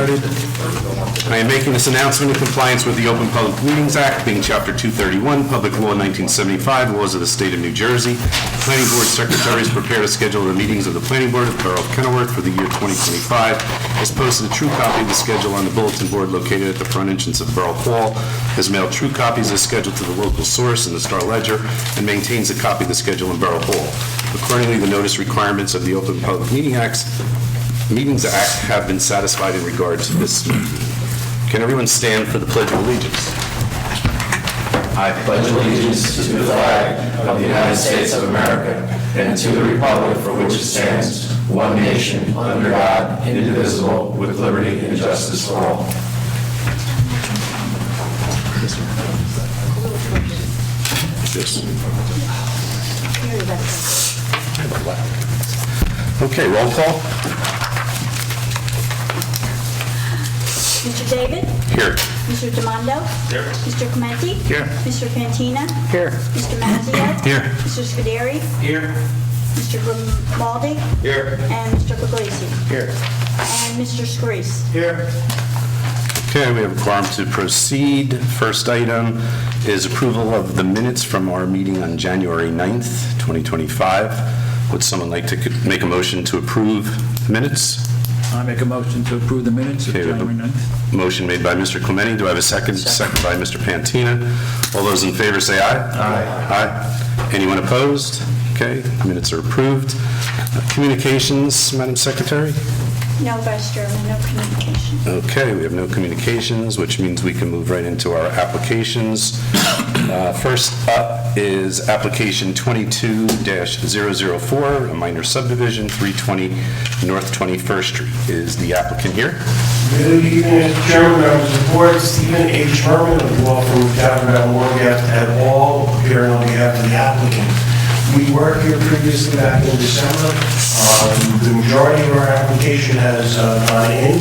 started. I am making this announcement in compliance with the Open Public Meetings Act, being Chapter 231, Public Law 1975, Laws of the State of New Jersey. Planning Board Secretaries prepare to schedule the meetings of the Planning Board of the Borough of Kenilworth for the year 2025. Has posted a true copy of the schedule on the bulletin board located at the front entrance of Borough Hall. Has mailed true copies of the schedule to the local source in the Star Ledger and maintains a copy of the schedule in Borough Hall. Accordingly, the notice requirements of the Open Public Meetings Act have been satisfied in regard to this meeting. Can everyone stand for the Pledge of Allegiance? I pledge allegiance to the flag of the United States of America and to the republic for which it stands, one nation, under God, indivisible, with liberty and justice for all. Okay, roll call. Mr. David? Here. Mr. Demondo? Here. Mr. Clementi? Here. Mr. Cantina? Here. Mr. Mazzio? Here. Mr. Scuderi? Here. Mr. Grimaldi? Here. And Mr. Puglisi? Here. And Mr. Scarice? Here. Okay, we have a quorum to proceed. First item is approval of the minutes from our meeting on January 9th, 2025. Would someone like to make a motion to approve the minutes? I make a motion to approve the minutes of Okay, we have January 9th. Motion made by Mr. Clementi. Do I have a second? Second by Mr. Pantina. All those in favor say aye. Aye. Aye. Anyone opposed? Okay, minutes are approved. Communications, Madam Secretary? No, Vice Chairman, no communication. Okay, we have no communications, which means we can move right into our applications. First up is application 22-004, a minor subdivision, 320 North 21st Street. Is the applicant here? Good evening, Mr. Chairman, members of the board. Stephen H. Herman of the law firm of Davenport Morgan et al., appearing on behalf of the applicant. We worked here previously back in December. The majority of our application has gone in.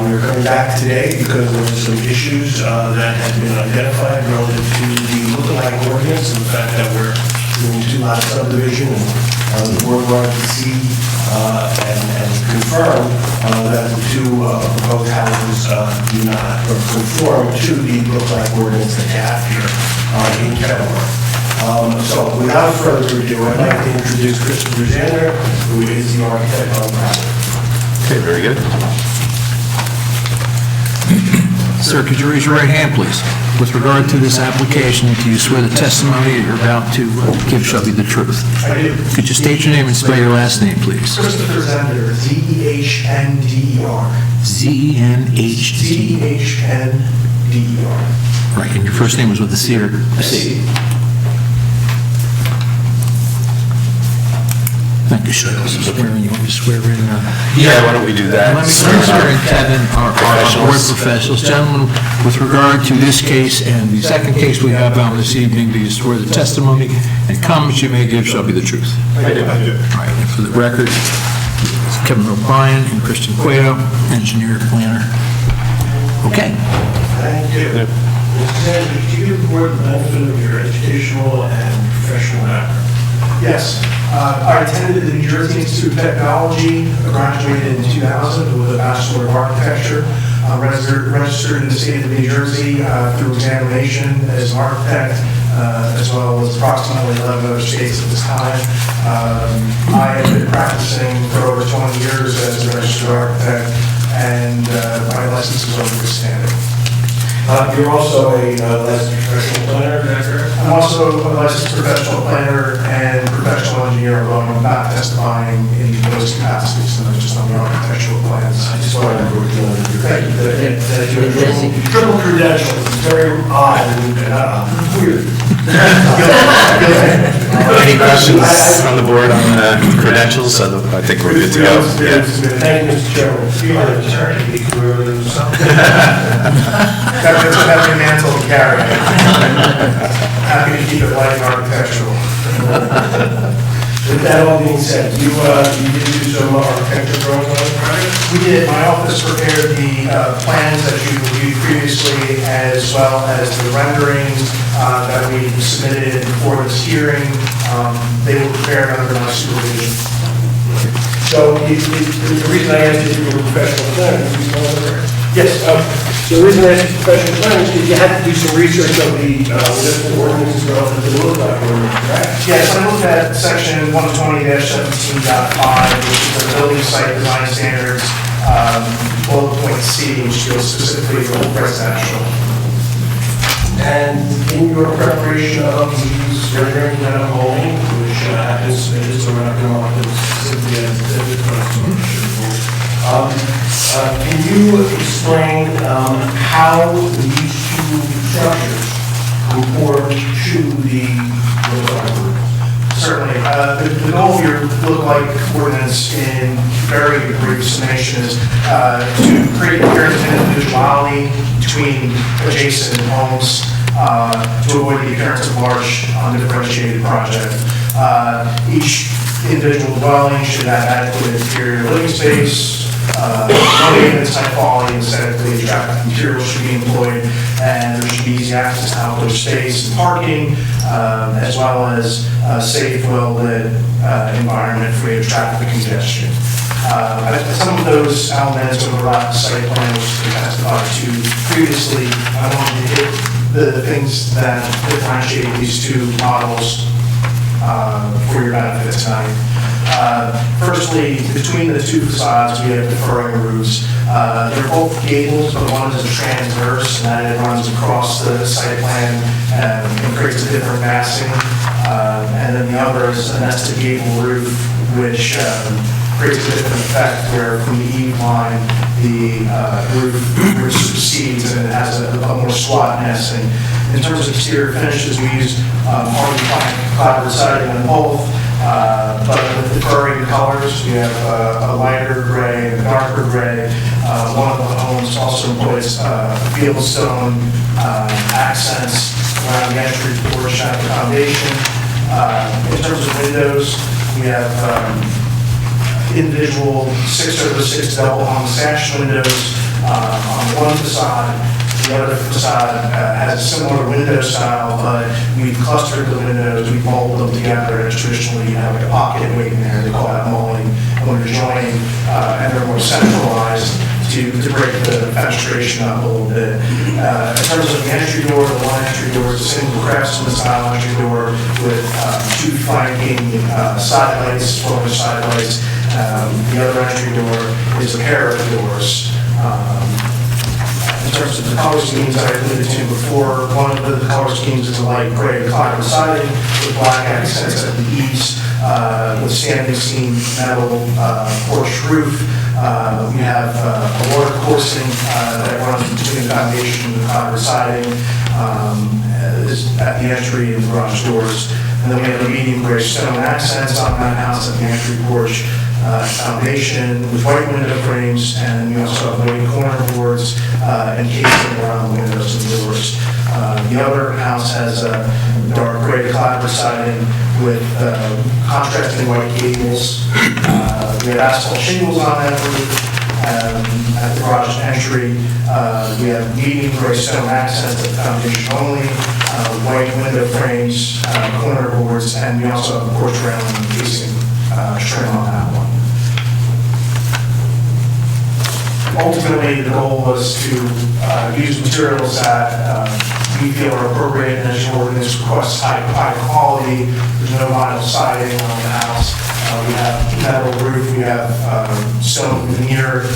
We are coming back today because there were some issues that had been identified relative to the lookalike ordinance and the fact that we're doing two-lot subdivision, and the board wanted to see and confirm that the two proposed houses do not conform to the lookalike ordinance that you have here in Kenilworth. So without further ado, I'd like to introduce Christopher Zander, who is the architect on the property. Okay, very good. Sir, could you raise your right hand, please? With regard to this application, do you swear the testimony that you're about to give shall be the truth? I do. Could you state your name and spell your last name, please? Christopher Zander, Z-E-H-N-D-E-R. Z-E-N-H-T. Z-E-H-N-D-E-R. Right, and your first name was with a C or a C? Thank you, sir. This is swearing. You want me to swear in? Yeah, why don't we do that? Let me swear in Kevin, our board professionals. Gentlemen, with regard to this case and the second case we have on this evening, do you swear the testimony and comments you may give shall be the truth? I do. All right, and for the record, it's Kevin O'Brien and Christian Cueto, engineer, planner. Okay. Thank you. Mr. Zander, do you give the board the benefit of your educational and professional background? Yes. I attended the New Jersey Institute of Technology, graduated in 2000 with a Bachelor of Architecture. Registered in the state of New Jersey through examination as an architect, as well as approximately 11 other states at this time. I have been practicing for over 20 years as a registered architect, and my license is over the standard. You're also a licensed professional planner, is that correct? I'm also a licensed professional planner and professional engineer, although I'm not testifying in those capacities, so just on the architectural plans. I just wanted to thank you that you have triple credentials. It's very odd and weird. Any questions on the board on credentials? I think we're good to go. Yeah. Thank you, Mr. Chairman. You are an attorney, because that's a heavy mantle to carry. Happy to keep it light and architectural. With that all being said, you did do some architecture drawings on the project? We did. My office prepared the plans that you reviewed previously, as well as the renderings that we submitted for this hearing. They were prepared under my supervision. So the reason I asked if you were a professional planner, yes, so the reason I asked you professional planner is because you had to do some research of the municipal ordinances relative to the roadside ordinance, correct? Yes, I looked at section 120-17.5, which is the building site design standards, bullet point C, which deals specifically with residential. And in your preparation of these renderings that I'm holding, which happens submitted, so we're not going to mark them specifically as exhibits, but can you explain how these two structures conform to the roadside? Certainly. The goal of your look-like ordinance in very brief summation is to create appearance of individuality between adjacent homes to avoid the appearance of large, undifferentiated project. Each individual dwelling should have adequate interior living space, no maintenance, high quality, aesthetically attractive materials should be employed, and there should be easy access to outdoor space and parking, as well as a safe, well-lit environment free of traffic congestion. Some of those elements overlap the site plan, which we testified to previously. I wanted to hit the things that differentiate these two models for your benefit tonight. Firstly, between the two facades, we have differing roofs. They're both gables, but one is a transverse, and that it runs across the site plan and creates a different massing. And then the other is a nested gable roof, which creates a different effect where from the eave line, the roof supersedes and it has a more squat massing. In terms of exterior finishes, we use hardy clapboard siding on both. But with differing colors, we have a lighter gray and a darker gray. One of the homes also employs fieldstone accents around the entry porch at the foundation. In terms of windows, we have individual 6/6 double hung sash windows on one facade. The other facade has a similar window style, but we've clustered the windows, we've molded them together, and traditionally you have like a pocket waiting there, they call that mulling, when you're joining, and they're more centralized to break the fenestration up a little bit. In terms of the entry door, the one entry door is a single craftsman style entry door with two flanking side lights, forward side lights. The other entry door is a pair of doors. In terms of the color schemes I alluded to before, one of the color schemes is a light gray clapboard siding with black accents at the eaves, with standing seam metal porch roof. We have a water coursing that runs between the foundation and the clapboard siding at the entry and garage doors. And then we have the medium gray stone accents on that house at the entry porch. Foundation with white window frames, and we also have white corner boards and casing around the windows and doors. The other house has a dark gray clapboard siding with contrasting white gables. We have asphalt shingles on that roof. At the garage entry, we have medium gray stone accents at the foundation only, white window frames, corner boards, and we also have a porch railing and casing trim on that one. Ultimately, the goal was to use materials that we feel are appropriate, and as your ordinance requests high quality. There's no vinyl siding on the house. We have metal roof, we have stone veneer,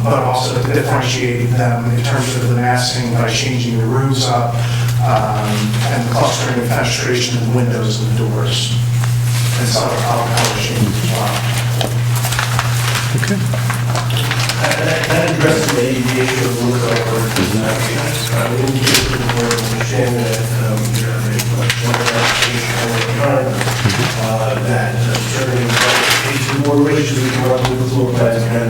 but also to differentiate them in terms of the massing by changing the roofs up and the clustering of fenestration of the windows and the doors. And some other color changes as well. Okay. That addresses the issue of look-like ordinance. We indicate to the board understand that you have a one application that certainly is more rich as we come up with the floor plans and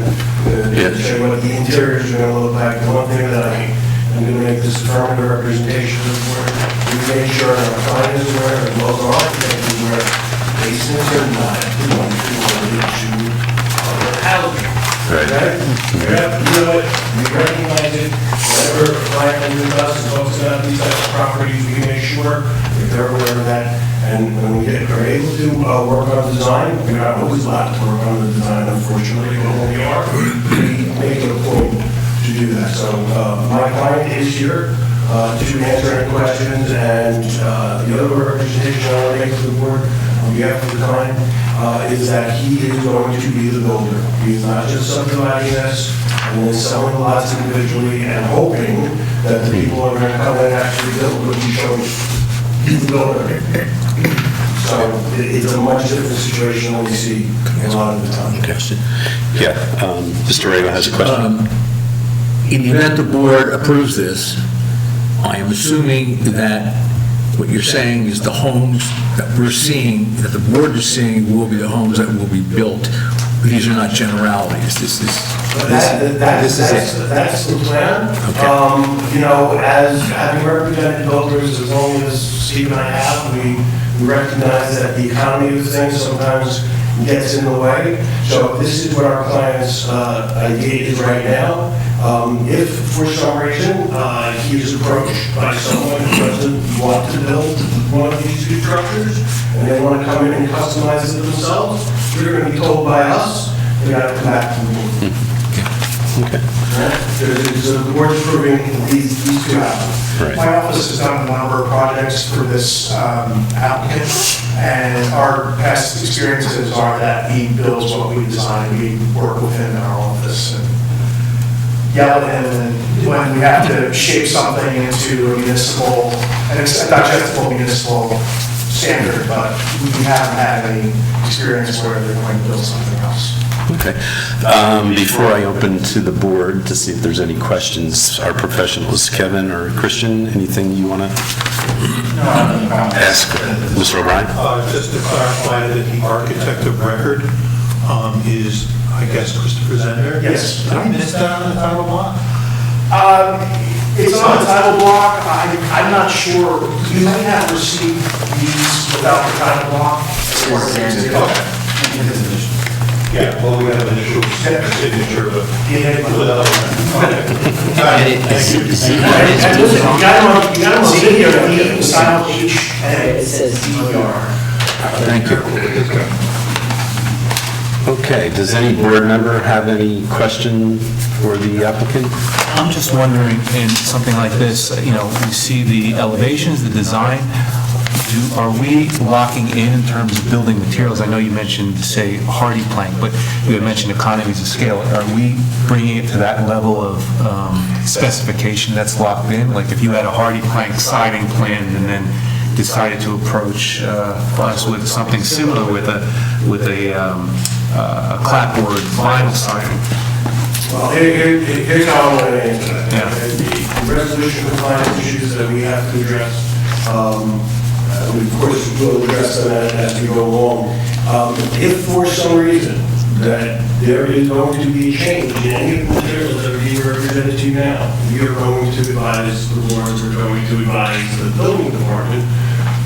show what the interiors are going to look like. The one thing that I'm going to make this affirmative representation of the board, we make sure our client is aware, as well as our architect is aware, basements are not related to housing. Right. You know it, we recognize it, whenever a client comes to us and talks about these types of properties, we make sure if they're aware of that, And when we are able to work on design, we're not always allowed to work on the design, unfortunately, but when we are, we make it a point to do that. So my client is here to answer any questions, and the other representation I want to make to the board on behalf of the client is that he is going to be the builder. He is not just subdividing this and then selling the lots individually and hoping that the people are going to come in and actually build what he showed. He's the builder. So it's a much different situation than we see a lot of the time. Yeah, Mr. Rego has a question. In the event the board approves this, I am assuming that what you're saying is the homes that we're seeing, that the board is seeing, will be the homes that will be built. These are not generalities. This is it. That's the plan. Okay. You know, as having represented builders as long as Steve and I have, we recognize that the economy of things sometimes gets in the way. So this is what our client's idea is right now. If for some reason he is approached by someone who doesn't want to build one of these two structures and they want to come in and customize it themselves, they're going to be told by us they got to come back to the board. Okay. So the board's approving these two applicants. Right. My office has done a number of projects for this applicant, and our past experiences are that he builds what we design. We work with him in our office and yell at him, and when we have to shape something into a municipal, and it's a digestible municipal standard, but we haven't had any experience where they're going to build something else. Okay. Before I open to the board to see if there's any questions, our professionals, Kevin or Christian, anything you want to ask Mr. O'Brien? Just to clarify that the architect of record is, I guess, Christopher Zender? Yes. Did I miss that on the title block? It's on the title block. I'm not sure. You might have received these without the title block. Yeah, well, we have an initial signature, but without. And listen, you got them on video, you can sign up each, and it says DVR. Thank you. Okay, does any board member have any question for the applicant? I'm just wondering, in something like this, you know, we see the elevations, the design, are we locking in terms of building materials? I know you mentioned, say, hardy plank, but you had mentioned economies of scale. Are we bringing it to that level of specification that's locked in? Like if you had a hardy plank siding plan and then decided to approach us with something similar with a clapboard vinyl siding? Well, here's how I'm going to answer that. Yeah. The resolution compliance issues that we have to address, we of course will address them as we go along. If for some reason that there is going to be a change in any of the materials that are being represented to you now, we are going to advise the board, we're going to advise the building department,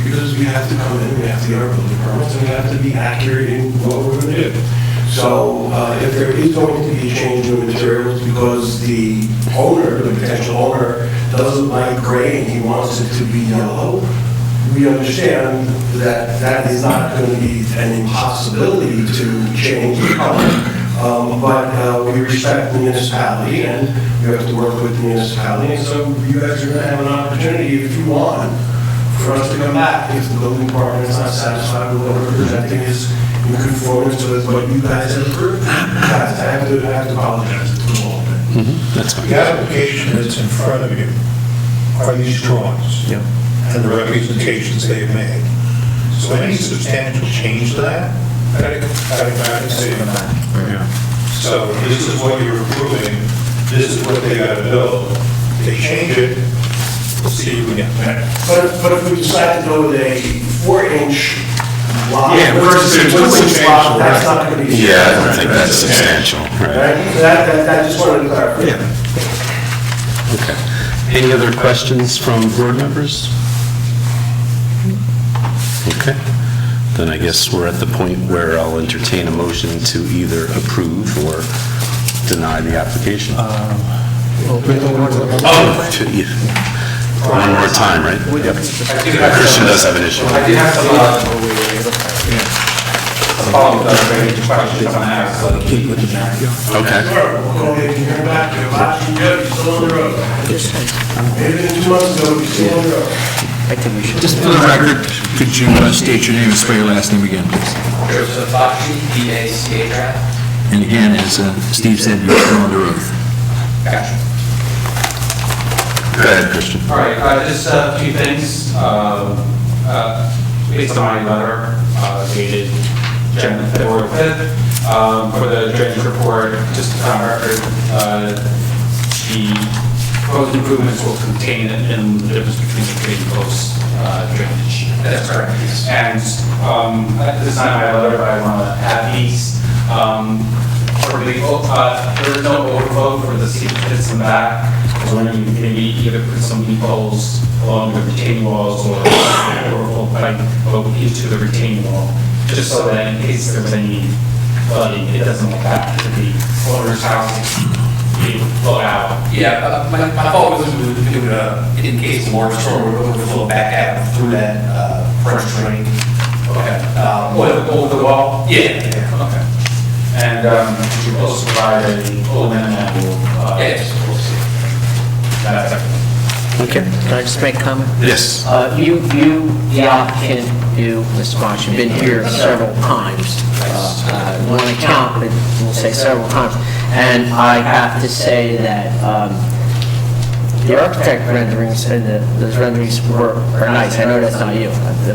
because we have to come in, we have to get our building permits, and we have to be accurate in what we're going to do. So if there is going to be a change in the materials because the owner, the potential owner, doesn't like gray and he wants it to be yellow, we understand that that is not going to be an impossibility to change the color. But we respect the municipality and we have to work with the municipality. And so you guys are going to have an opportunity, if you want, for us to come back if the building department is not satisfied with what we're presenting is in conformance with what you guys have approved. Guys, I have to apologize to the whole thing. That's fine. The application that's in front of you are these drawings. Yep. And the representations they've made. So any substantial change to that, gotta go back and say them. So this is what you're approving, this is what they gotta build. They change it, we'll see if we get that. But if we decide to go with a 4-inch lot versus a 2-inch lot, that's not going to be. Yeah, I don't think that's substantial, right? Right? That just wanted to clarify. Yeah. Okay. Any other questions from board members? Okay. Then I guess we're at the point where I'll entertain a motion to either approve or deny the application. one more time, right? Christian does have an issue. I do have some follow-up questions on that. Okay. Maybe 2 months ago, we still on the road. Just for the record, could you state your name and spell your last name again, please? Joseph Bacci, B-A-C-H-I. And again, as Steve said, you're still under oath. Gotcha. Go ahead, Christian. All right, just a few things. Based on my letter dated February 5th, for the drainage report, just on record, the proposed improvements will contain in the difference between the pre and post drainage. That's correct. And this is not my letter, but I want to add these. For the, there is no overflow for the seat pits in the back. I was wondering if maybe either put some leaf holes along the retaining walls or overflow pipe go into the retaining wall, just so that in case there was any flooding, it doesn't go back to the owner's house. Flow out. Yeah, my thought was to do in case the water storm would overflow back out through that French drain. Okay. Over the wall? Yeah. Okay. And you also provide a O&M manual. Yes. That's it. Okay. Can I just make a comment? Yes. You, the applicant, you, Mr. Marsh, you've been here several times. When I count, but we'll say several times. And I have to say that the architect renderings and those renderings are nice. I know that's not you,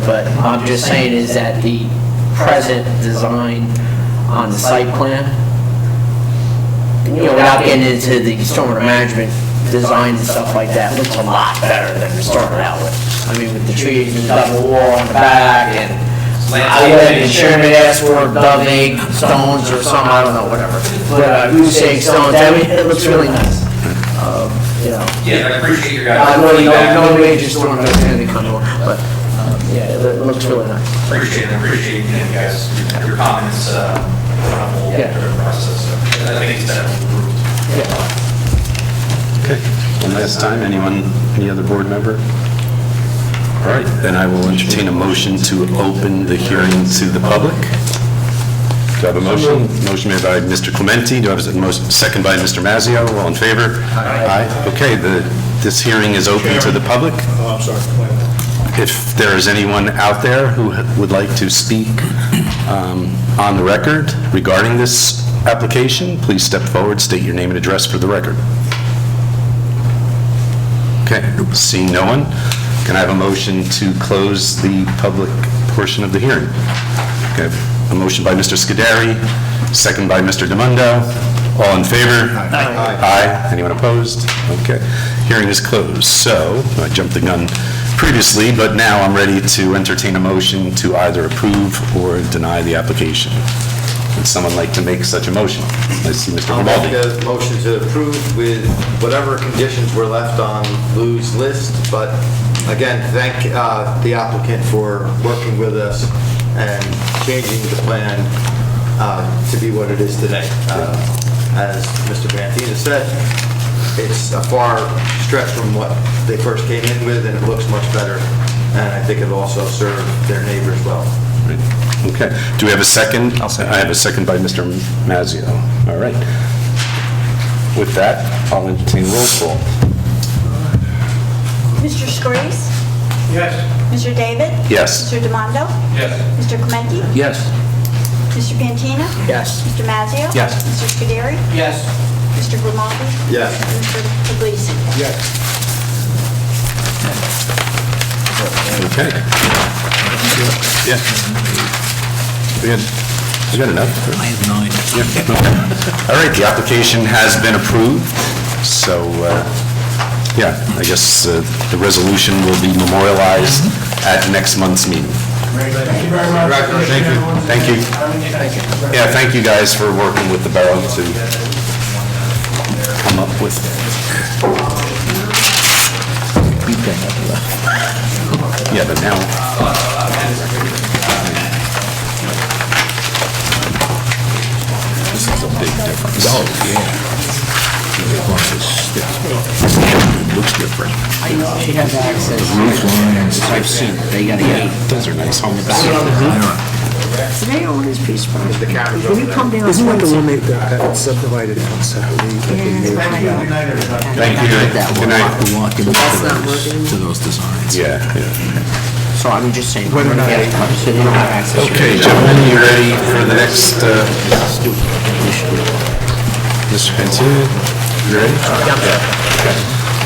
but I'm just saying is that the present design on the site plan, without getting into the stormwater management design and stuff like that, looks a lot better than we started out with. I mean, with the trees and double wall on the back, and I wasn't sure they asked for dove egg stones or something, I don't know, whatever. But goose egg stones, I mean, it looks really nice. Yeah, I appreciate your I guys' really feedback. no major storm that's going to come over, but yeah, it looks really nice. Appreciate you guys, your comments, on the whole Yeah. process. So I think it's definitely improved. Okay. One last time, any other board member? All right, then I will entertain a motion to open the hearing to the public. Do I have a motion? Motion made by Mr. Clementi. Do I have a motion? Second by Mr. Mazzio. All in favor? Aye. Okay, this hearing is open to the public. Oh, I'm sorry. If there is anyone out there who would like to speak on the record regarding this application, please step forward, state your name and address for the record. Okay, seeing no one, can I have a motion to close the public portion of the hearing? Okay, a motion by Mr. Scuderi, second by Mr. Demundo. All in favor? Aye. Aye. Anyone opposed? Okay, hearing is closed. So, I jumped the gun previously, but now I'm ready to entertain a motion to either approve or deny the application. Would someone like to make such a motion? I see Mr. I'll Grimaldi. make a motion to approve with whatever conditions were left on Lou's list, but again, thank the applicant for working with us and changing the plan to be what it is today. As Mr. Bantina said, it's a far stretch from what they first came in with, and it looks much better, and I think it'll also serve their neighbors well. Okay. Do we have a second? I'll second. I have a second by Mr. Mazzio. All right. With that, I'll entertain roll call. Mr. Scurries? Yes. Mr. David? Yes. Mr. Demondo? Yes. Mr. Clementi? Yes. Mr. Pantina? Yes. Mr. Mazzio? Yes. Mr. Scuderi? Yes. Mr. Grimaldi? Yes. And Mr. Puglisi? Okay. Yeah. We got enough? I have 9. Yeah, okay. All right, the application has been approved, so, yeah, I guess the resolution will be memorialized at next month's meeting. Thank you very much. Thank you. Yeah, thank you guys for working with the borough to come up with. Yeah, but now. This is a big difference. Oh, yeah. one of this. It looks different. She has access. Roof lines. I've seen it. They got a gate. Those are nice homes. Do they own this piece of property? When you come down. Isn't that the one that subdivided out separately? Thank you. Good night. To walk into That's not working? to those designs. Yeah, yeah. So I'm just saying. So they don't have access. Okay, gentlemen, you ready for the next, Mr. Pentina, you ready? Okay.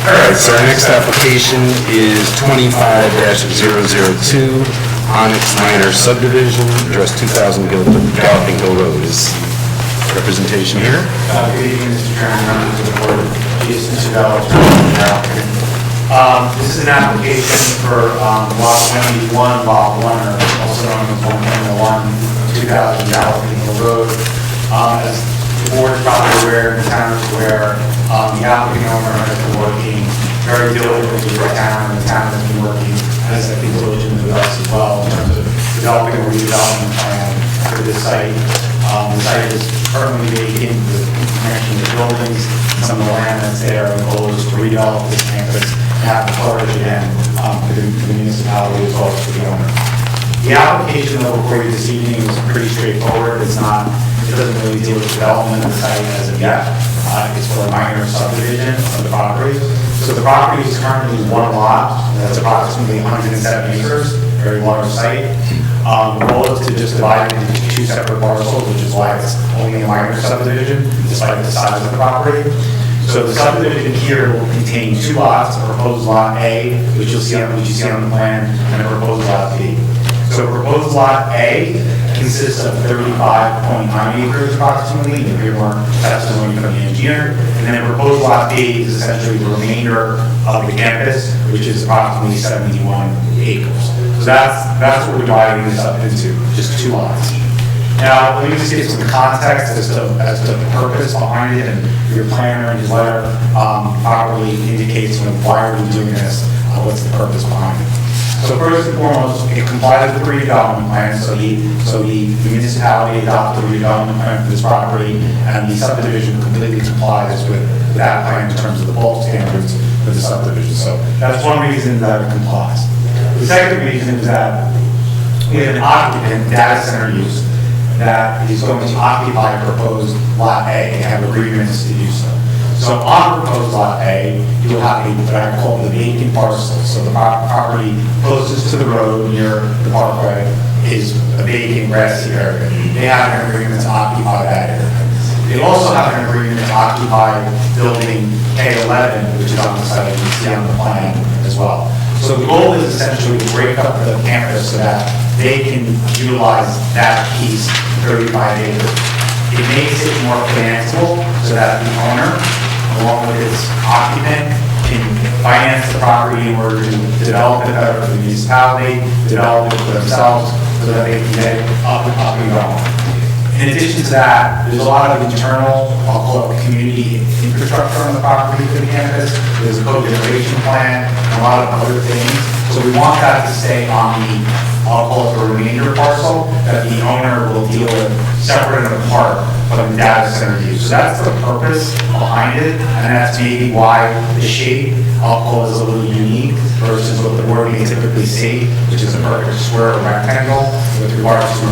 All right, so our next application is 25-002, Onyx Minor Subdivision, address 2000 Galloping Hill Road. Is representation here? Good evening, Mr. Chairman, members of the board. Jason Sabella, This is an application for lot 181, lot 1, or also known as 101, 2000 Galloping Hill Road. As the board is probably aware, and the town is aware, the applicant owner has been working very diligently with the town, and the town has been working, as I think, diligently with us as well, in terms of developing a redevelopment plan for this site. The site is currently vacant with connection to buildings, some of the land that's there, and the goal is to redevelop this campus and have the coverage again for the municipality as well as for the owner. The application that we're before you this evening is pretty straightforward. It doesn't really deal with development of the site as of yet. It's for a minor subdivision of the property. So the property is currently one lot, that's approximately 107 acres, very large site. The goal is to just divide it into two separate parcels, which is why it's only a minor subdivision, despite the size of the property. So the subdivision here will contain two lots, a proposed lot A, which you see on the plan, and a proposed lot B. So proposed lot A consists of 35.9 acres approximately, if you want testimony from the engineer, and then proposed lot B is essentially the remainder of the campus, which is approximately 71 acres. So that's what we're dividing this up into, just two lots. Now, let me just give some context as to the purpose behind it, and your planner in his letter properly indicates why are we doing this, what's the purpose behind it. So first and foremost, it complies with the redevelopment plan, so the municipality adopted the redevelopment plan for this property, and the subdivision completely complies with that plan in terms of the bulk standards for the subdivision. So that's one reason that it complies. The second reason is that we have an occupant data center use that is going to occupy proposed lot A and have agreements to do so. So on proposed lot A, you will have what I call the vacant parcel. So the property closest to the road near the parkway is a vacant grassy area. They have an agreement to occupy that area. They also have an agreement to occupy building K11, which is on the site, you see on the plan as well. So the goal is essentially to break up the campus so that they can utilize that piece, 35 acres. It makes it more financeable so that the owner, along with its occupant, can finance the property in order to develop it better for the municipality, develop it for themselves, so that they can get it up and going. In addition to that, there's a lot of internal, I'll call it community infrastructure on the property for the campus. There's a co-generation plan, and a lot of other things. So we want that to stay on the, I'll call it the remainder parcel, that the owner will deal with separate and apart from the data center use. So that's the purpose behind it, and that's maybe why the shape, I'll call it, is a little unique versus what the word may typically see, which is a perfect square or rectangle with regards to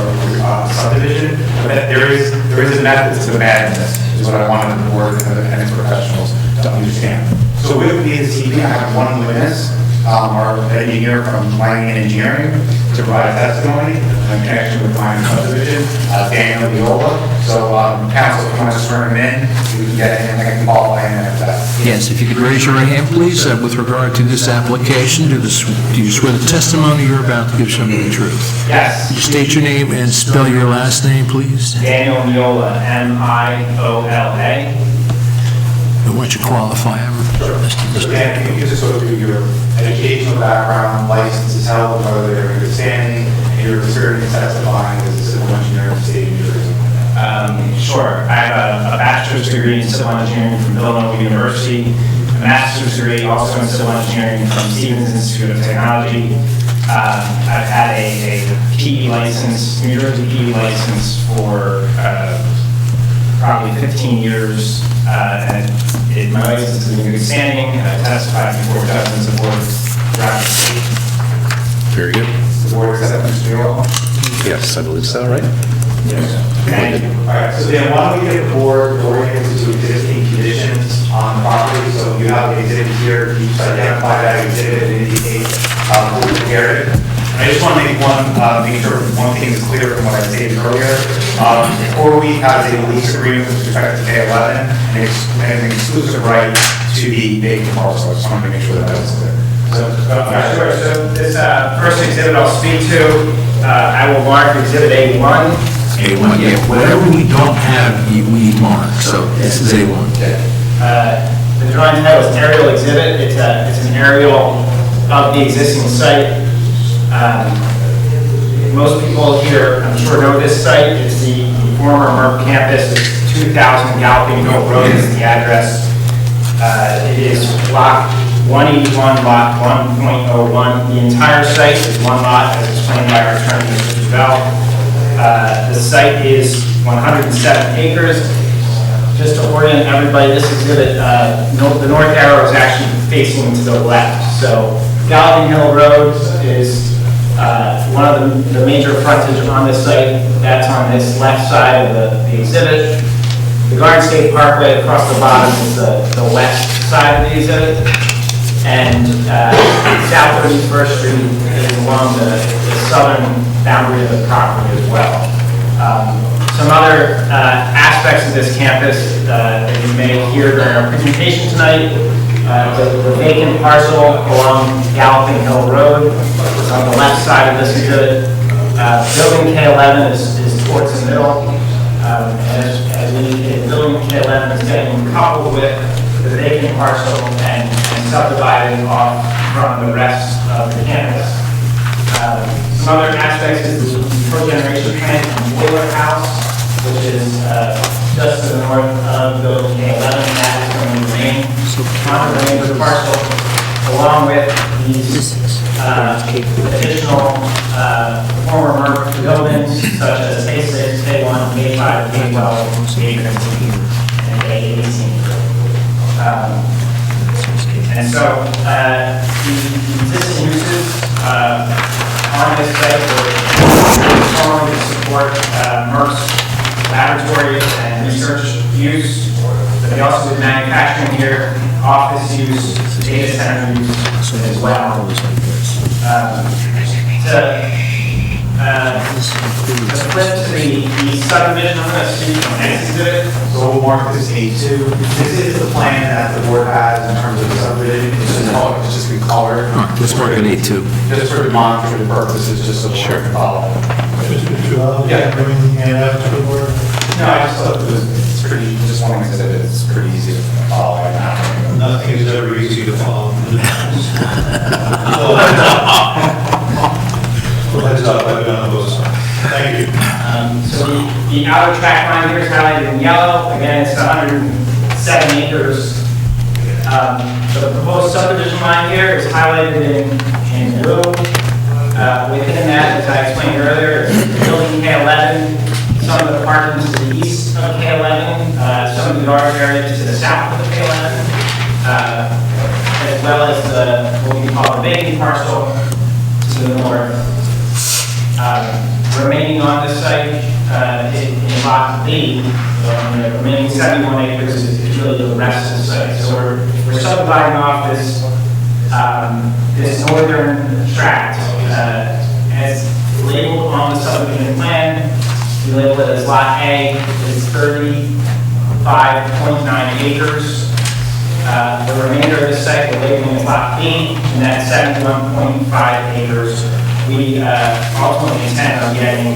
a subdivision. But there is a method to the madness, is what I wanted the board and its professionals to understand. So with me this evening, I have one witness, our engineer from Mining and Engineering, to provide testimony in connection with Mining Subdivision, Daniel Viola. So, council, if you want to swear him in, we can get him, I can qualify him after that. Yes, if you could raise your right hand, please, with regard to this application, do you swear the testimony you're about to give shall be the truth? Yes. Could you state your name and spell your last name, please? Daniel Miola, M-I-O-L-A. And why don't you qualify him? So Dan, if you could just go through your educational background, licenses held, whether they're in good standing, and your experience testifying as a civil engineer in the state of New Jersey. Sure. I have a bachelor's degree in civil engineering from Villanova University, a master's degree also in civil engineering from Stevens Institute of Technology. I've had a PE license, New Jersey PE license for probably 15 years, and my license is in good standing, and I testified before dozens of boards throughout the state. Very good. The board accept Mr. Yule? Yes, I believe so, right? Thank you. All right, so then why don't we get the board oriented to existing conditions on the property? So you have the exhibit here, you just identify that exhibit and indicate who prepared it. I just want to make make sure one thing is clear from what I stated earlier. CoreWeave has a lease agreement with respect to K11 and an exclusive right to the vacant parcel. I just wanted to make sure that was clear. Sure. So this first exhibit I'll speak to, I will mark exhibit A1. A1, yeah, whatever we don't have, we mark, so this is A1. The drawing title is aerial exhibit. It's an aerial of the existing site. Most people here, I'm sure, know this site. It's the former MERP campus. It's 2000 Galloping Hill Road is the address. It is block 181, lot 1.01. The entire site is one lot, as explained by our attorney, Mr. Duval. The site is 107 acres. Just to orient everybody, this exhibit, the north arrow is actually facing to the left. So Galloping Hill Road is one of the major frontage on this site. That's on this left side of the exhibit. The Garden State Parkway across the bottom is the west side of the exhibit. And South 31st Street is along the southern boundary of the property as well. Some other aspects of this campus that you may hear during our presentation tonight, the vacant parcel along Galloping Hill Road is on the left side of this exhibit. Building K11 is towards the middle. As we indicated, building K11 is getting coupled with the vacant parcel and subdivided off from the rest of the campus. Some other aspects is the cogeneration plant and boiler house, which is just to the north of building K11. That is going to remain on the remainder of the parcel, along with these additional former MERP buildings such as K6, K1, K5, K12, K15, and K18. And so the existing uses on this site will formally support MERP's laboratories and research use, but they also do manufacturing here, office use, data center use as well. To flip to the subdivision, I'm going to speak on next exhibit. So we'll mark this A2. This is the plan that the board has in terms of the subdivision. It's just recolored. Let's mark an A2. Just for demonstrative purposes, just so the board can follow. Yeah, bring the hand out to the board. No, I just thought it's pretty, just one exhibit, it's pretty easy to follow right now. Nothing is ever easy to follow. Heads up, I've been on both sides. Thank you. So the outer track line here is highlighted in yellow. Again, it's 107 acres. The proposed subdivision line here is highlighted in blue. Within that, as I explained earlier, is building K11, some of the parking to the east of K11, some of the yard area to the south of the K11, as well as what we call the vacant parcel to the north. Remaining on this site in lot B, the remaining 71 acres is really the rest of the site. So we're subdividing off this this northern tract as labeled on the subdivision plan. We label it as Lot A. It's 35.9 acres. The remainder of the site we're labeling as Lot B, and that's 71.5 acres. We ultimately intend on getting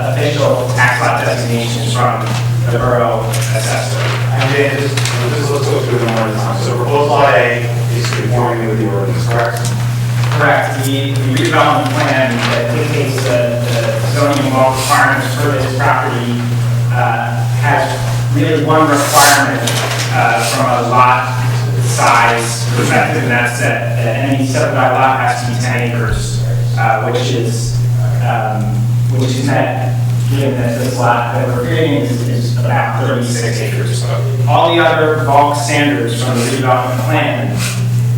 official tax lot designations from the borough assessor. And then just let's go through them one at a time. So proposed Lot A is conforming with the ordinance, correct? Correct. The redevelopment plan that dictates the zoning law requirements for this property has really one requirement from a lot size perspective, and that's that any subdivided lot has to be 10 acres. Which is met given that this lot that we're creating is about 36 acres. All the other bulk standards from the redevelopment plan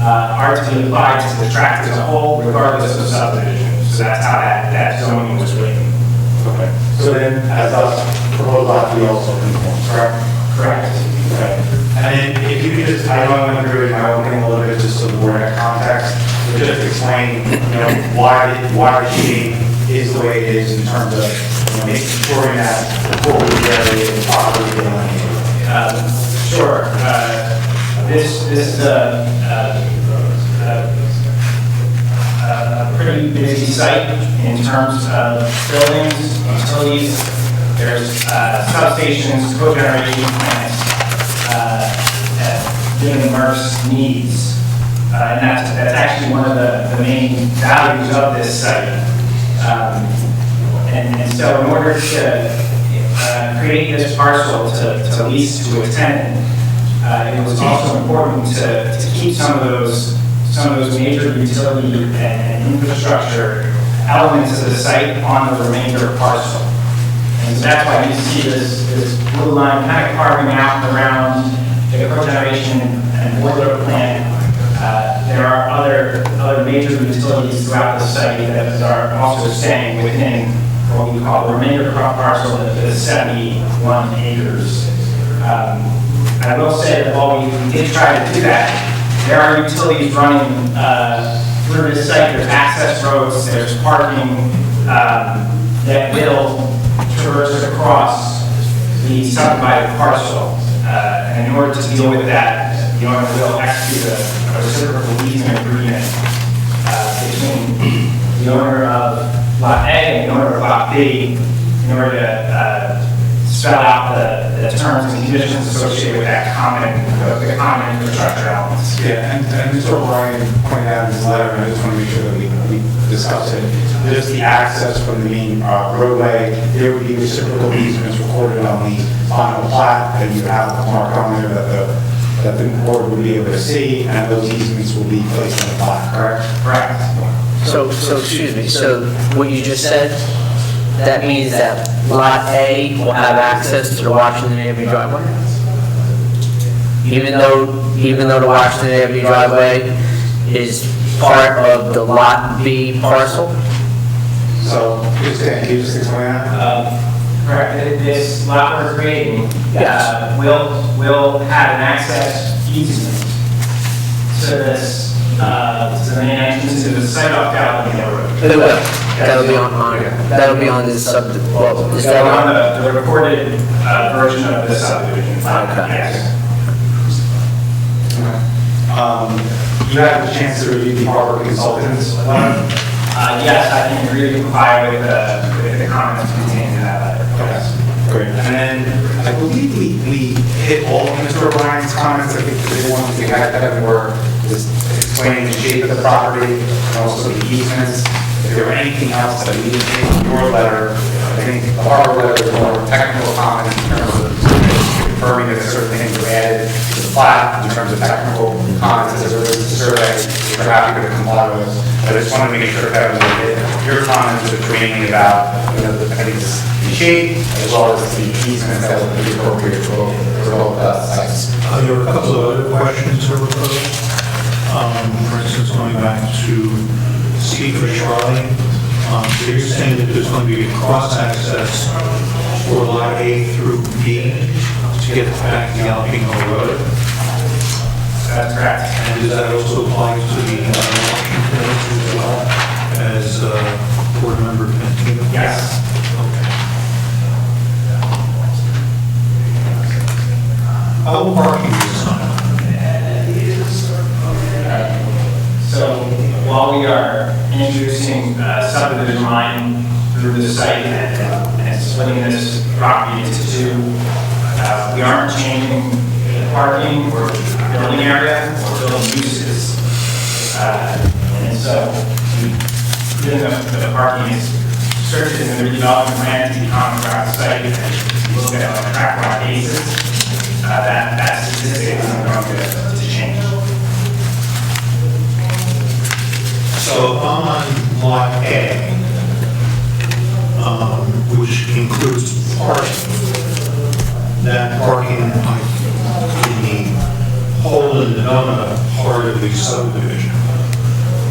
are to be applied to the tract as a whole, regardless of subdivision. So that's how that zoning was written. Okay. So then, as us, proposed lot we also conform, correct? Correct. Okay. And then if you could just, I know I went through it in my opening a little bit, just so the board had context, but just explain, why the shading is the way it is in terms of, making sure that the full area is properly delineated. Sure. This is a pretty busy site in terms of buildings, utilities. There's substations, cogeneration plants that given MRF's needs. And that's actually one of the main values of this site. And so in order to create this parcel to lease to a tenant, it was also important to keep some of those major utility and infrastructure elements of the site on the remainder parcel. And so that's why you see this blue line kind of carving out around the cogeneration and boiler plant. There are other major utilities throughout the site that are also staying within what we call the remainder parcel, the 71 acres. I will say that while we did try to do that, there are utilities running through this site. There's access roads, there's parking that will traverse across the subdivided parcel. And in order to deal with that, the owner will execute a reciprocal easement agreement between the owner of Lot A and the owner of Lot B in order to spell out the terms and conditions associated with that the common infrastructure elements. Yeah, and Mr. O'Brien pointed out in his letter, and I just want to make sure that we discuss it. Just the access from the main roadway, there would be reciprocal easements recorded on the final plat, and you have a mark on there that the board would be able to see, and those easements will be placed on the plat, correct? Correct. So excuse me, so what you just said, that means that Lot A will have access to the Washington Avenue driveway? Even though the Washington Avenue driveway is part of the Lot B parcel? So, can you just explain that? Correct. This lot we're creating will have an access easement to this, to the main entrance to the site off Gallagher Road. It will. That'll be on this well, is that on the recorded version of the subdivision. Okay. Yes. You had a chance to review the Harbor Consultants letter? Yes, I can agree to comply with the comments contained in that letter. Okay, great. And then I believe we hit all of Mr. O'Brien's comments. I think the big ones we had that were just explaining the shape of the property and also the easements. If there were anything else that we didn't take in your letter, I think the Harbor letter is more technical comments in terms of confirming that certain things were added to the plat in terms of technical comments as it relates to survey, which we're happy to comply with. But I just wanted to make sure Kevin, that your comments were mainly about, I think the shape as well as the easements that would be appropriate for both sites. There were a couple of other questions that were posed. For instance, going back to Steve or Charlie, so you're saying that there's going to be a cross-access for Lot A through B to get back to Alpino Road? That's correct. And does that also apply to the Washington as well as Board Member Pantino? Yes. Okay. How will parking be assigned? So while we are introducing subdivision line through the site and splitting this property into two, we aren't changing the parking or building area or building uses. And so given the parking is restricted in the redevelopment plan to be common throughout the site, and you look at it on a track lot basis, that statistic isn't going to change. So on Lot A, which includes parking. That parking in the hole in the donut part of the subdivision,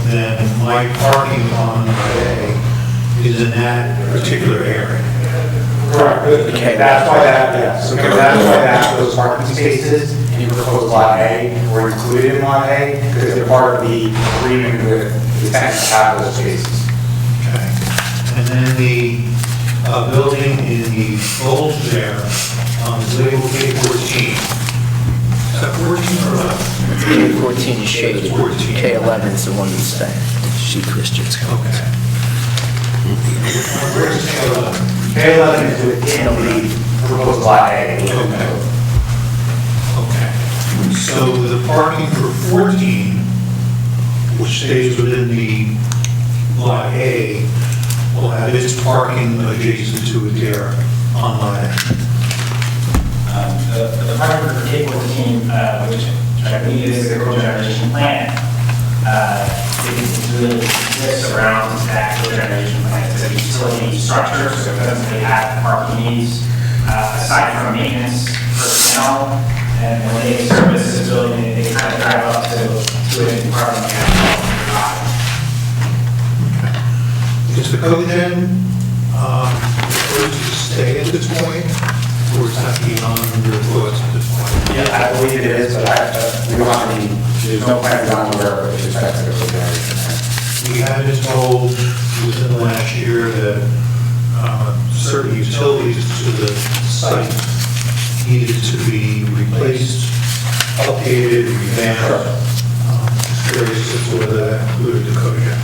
then my parking on Lot A is in that particular area. Correct. Okay, that's why those parking spaces in proposed Lot A were included in Lot A, because they're part of the agreement with the tenants to have those spaces. Okay. And then the building in the bulge there is labeled K14. Is that 14 or 11? 14 is shaded. It's 14. K11 is the one that's staying. She Christians. Okay. Where's K11? K11 is within the proposed Lot A. Okay. Okay. So the parking for 14, which stays within the Lot A, will have its parking adjacent to it there on Lot A. The project for K14, which I believe is the cogeneration plant, it really exists around that cogeneration plant. It's a utility structure, so it doesn't really have parking needs, aside from maintenance personnel. And when they service this building, they kind of drive up to it in parking lot. Is the cogen supposed to stay at this point, or is that beyond your thoughts at this point? Yeah, I believe it is, but we don't have any, there's no plans on where with respect to the cogeneration plant. We have been told within the last year that certain utilities to the site needed to be replaced, updated, revamped. Just curious as to whether that included the cogen.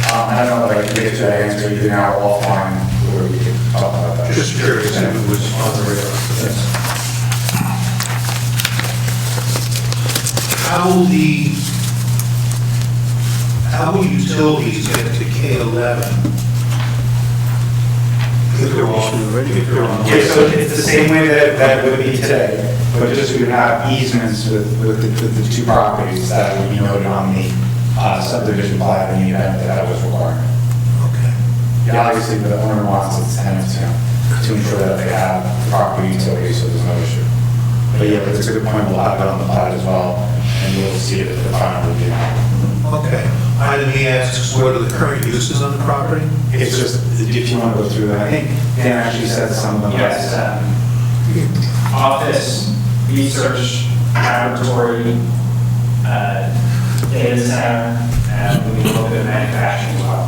I don't know if I can get to that answer either now or offline, where we can talk about that. Just curious if it was on the radar. How will utilities get to K11? If they're on. Yeah, so it's the same way that it would be today, but just we would have easements with the two properties that would be noted on the subdivision plat in the event that was required. Okay. Yeah, obviously, the owner wants its tenants to ensure that they have proper utilities, so there's no issue. But yeah, but it's a good point, we'll have it on the plat as well, and we'll see it at the final review. Okay. Item E asks, what are the current uses on the property? It's just, if you want to go through that, I think Dan actually said some of them. Yes, office, research, laboratory, data center, and we need a little bit of manufacturing as well.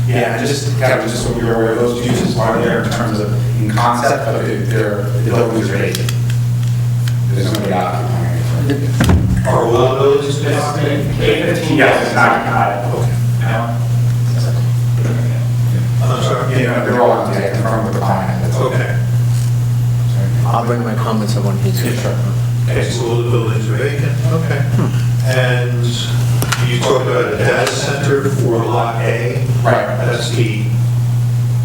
Yeah, and just kind of just so you're aware, those uses are there in terms of in concept, but the buildings are vacant. There's nobody occupying anything. Are all of those? K15, yes, it's not occupied. Okay. I'm sorry. Yeah, they're all empty, I confirm with the client. That's Okay. I'll bring my comments up when he's here. Okay, so all the buildings are vacant, okay. And you talked about a data center for Lot A? Right. That's the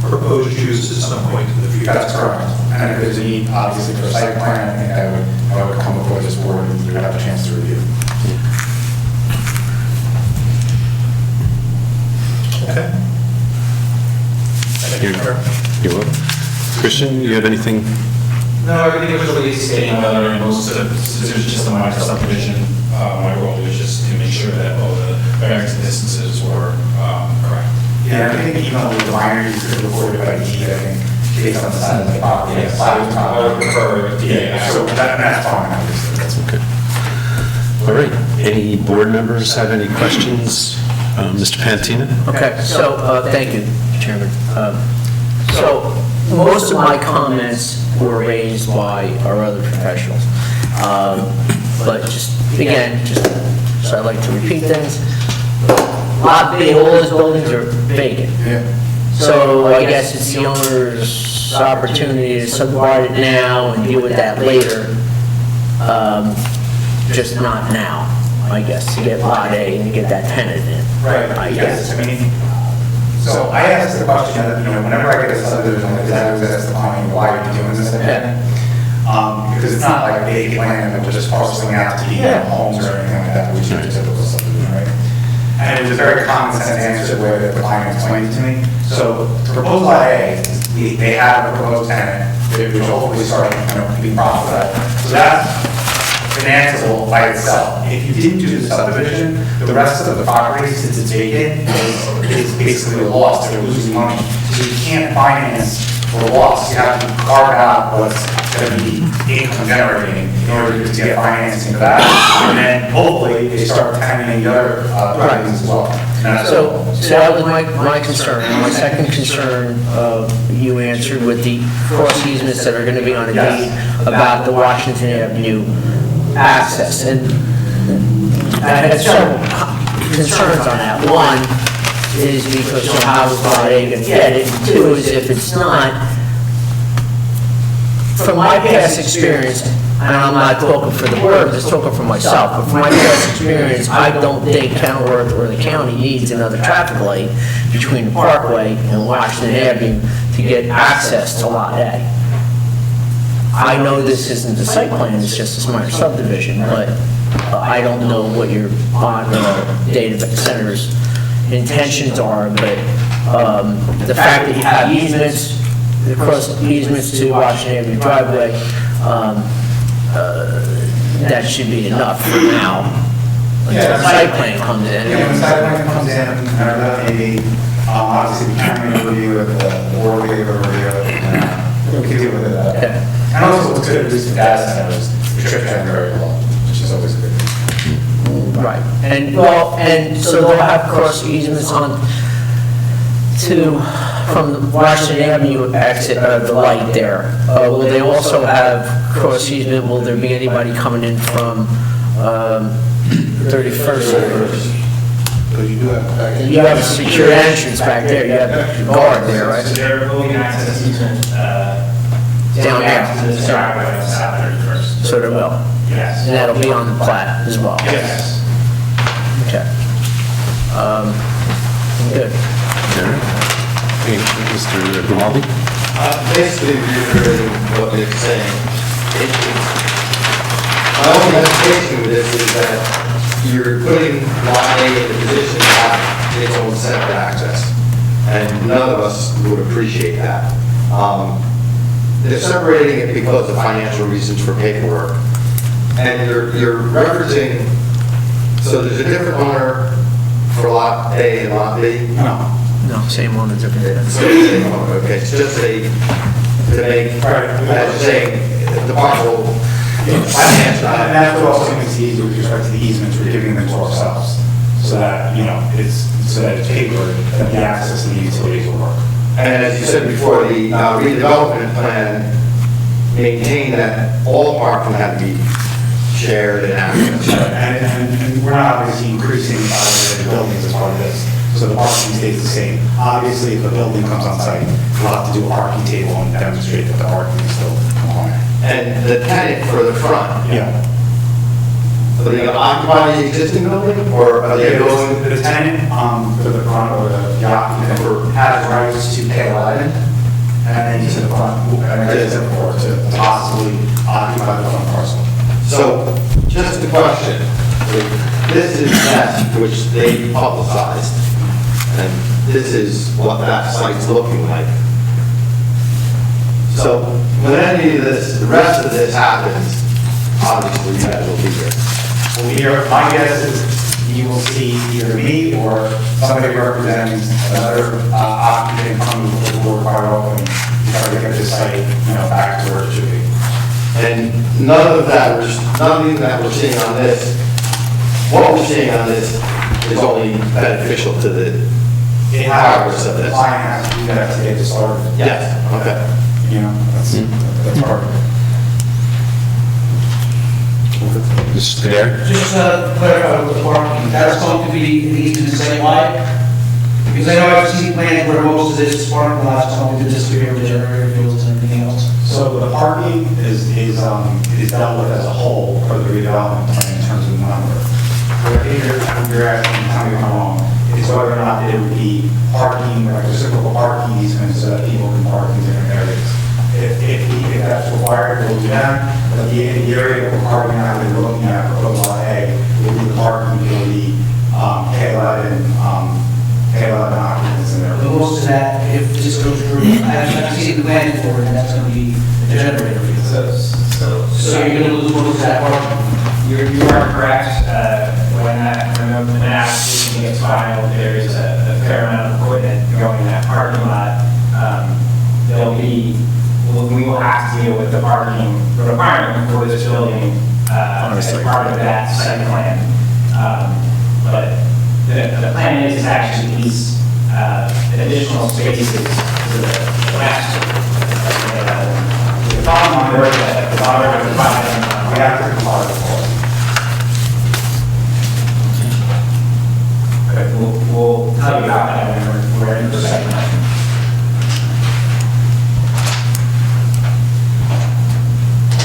proposed use at some point in the future? That's correct. And if there's a need, obviously, for a site plan, I think I would come before this board and we would have a chance to review. Okay. Thank you, sir. You're welcome. Christian, you have anything? No, everything was really stating whether most of, since it was just a minor subdivision, my role was just to make sure that all the variance distances were correct. Yeah, I think even though the minor, you could record it by deed, I think, based on the size of the property. Yes, I would prefer, So that's fine, obviously. That's okay. All right. Any board members have any questions? Mr. Pantina? Okay, so, thank you, Chairman. So, most of my comments were raised by our other professionals. But just, again, just, so I like to repeat things. Lot B, all those buildings are vacant. So I guess it's the owner's opportunity to subdivide it now and deal with that later. Just not now, I guess, to get Lot A and get that tenant in. Right, I yes, guess. I mean, so I asked the question, whenever I get a subdivision like this, I always ask the client, why are you doing this? Because it's not like vacant land that we're just parceling out to be homes or anything like that, which is a typical subdivision, right? And it was a very common sense answer the way that the client explained it to me. So proposal lot A, they have a proposed tenant, which will hopefully start, being profitable. So that's financeable by itself. If you didn't do the subdivision, the rest of the property, since it's vacant, is basically a loss. They're losing money. So you can't finance for a loss. You have to carve out what's going to be income generating in order to get financing for that. And then hopefully they start tenanting the other buildings as well. So that was my concern. And my second concern, you answered with the cross easements that are going to be on the deed about the Washington Avenue access. And I had several concerns on that. One is because how is Lot A going to get it? And two is if it's not, from my past experience, and I'm not talking for the board, I'm just talking for myself, but from my past experience, I don't think Kenilworth or the county needs another traffic light between the Parkway and Washington Avenue to get access to Lot A. I know this isn't the site plan, it's just a minor subdivision, but I don't know what your data center's intentions are, but the fact that you have easements, the cross easements to Washington Avenue driveway, that should be enough for now. Until the site plan comes in. Yeah, when the site plan comes in, maybe, obviously, we can't review it, the board will give a review, and we can deal with it. Okay. And also, what's good, at least the data centers, the trip time very low, which is always a good thing. Right. And so they'll have cross easements on from the Washington Avenue exit, the light there. Will they also have cross easement? Will there be anybody coming in from 31st? You have a secure entrance back there. You have a guard there, right? So there will be an access easement Down there. to the driveway on South 31st. So there will. Yes. And that'll be on the plat as well. Yes. Okay. Good. Mr. Grimaldi? Basically, reiterating what Nick's saying, my only hesitation with this is that you're putting Lot A in a position to have its own separate access, and none of us would appreciate that. They're separating it because of financial reasons for paperwork, and you're referencing, so there's a different owner for Lot A and Lot B? No, same one, it's different. So it's the same owner, okay, it's just to make, as you're saying, the parcel finance. And that's what also makes it easier with respect to the easements, we're giving them to ourselves, so that, it's paper, that the access and the utilities will work. And as you said before, the redevelopment plan maintained that all parking had to be shared and accessed. And we're not obviously increasing the buildings as part of this, so the parking stays the same. Obviously, if a building comes on site, we'll have to do a parking table and demonstrate that the parking is still compliant. And the tenant for the front, Yeah. are they going to occupy the existing building, or are they going? The tenant for the front or the occupant has rights to pay a rent, and then to the front, and it is for to possibly occupy the front parcel. So, just a question, this is Nest, which they publicized, and this is what that site's looking like. So, when any of this, the rest of this happens, obviously you guys will be here. Well, here, my guess is you will see either me or somebody representing another occupant coming before the board quite often, try to get this site, back to where it should be. And none of that we're seeing on this, what we're seeing on this is only beneficial to the powers of The this. client has to do that to get this started. Yes, okay. That's part of it. Mr. Dare? Just to clarify with the parking, that's going to be the easement site-wide? Because I know I've seen plans where most of this parking lot is going to disappear with generator fields and everything else. So the parking is dealt with as a whole for the redevelopment plan in terms of the number. What you're asking, tell me if I'm wrong, is whether or not there would be parking, like reciprocal parking easements so that people can park in different areas. If that's required, we'll do that. But the area that we're parking out, that we're looking at, proposal Lot A, will be the parking ability K11 occupants in there. But most of that, if this goes through, I haven't seen the plan for it, and that's gonna be a generator. So you're gonna lose most of that parking. You are correct. When the application gets filed, there is a fair amount of equipment going in that parking lot. We will have to deal with the parking requirement for this building as part of that site plan. But the plan is actually these additional spaces to the west. The bottom on the bottom of the bottom, We have to comply with the law. We'll tell you about that when we're in the second.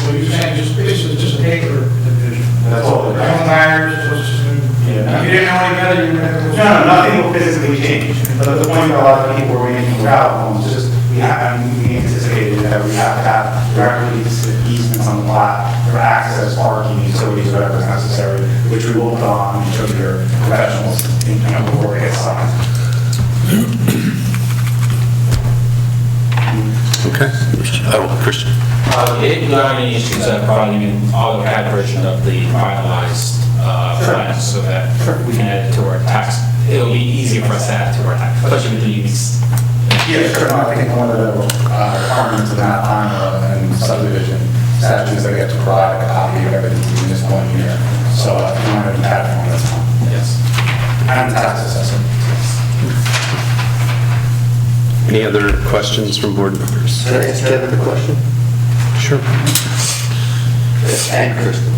Well, you're saying just, basically just a paper division. That's all. No matters, if you didn't know any better, you would No, nothing will physically change. But the point that a lot of people were making about homes, just, we anticipated that we have to have directly easements on the lot for access, parking, utilities, whatever is necessary, which we will put on each of your professionals, before it gets signed. Okay. Oh, Christian. If you have any issues providing an AutoCAD version of the finalized plan so that we can add it to our tax, it'll be easier for us to add to our tax, especially with the uniques. Yeah, sure. No, I think one of the requirements of that time and subdivision statutes that we have to provide a copy of everything in this point here. So if you want to add it on this one. Yes. And the tax assessor. Any other questions from board members? Can I ask Kevin a question? Sure. And Kristen.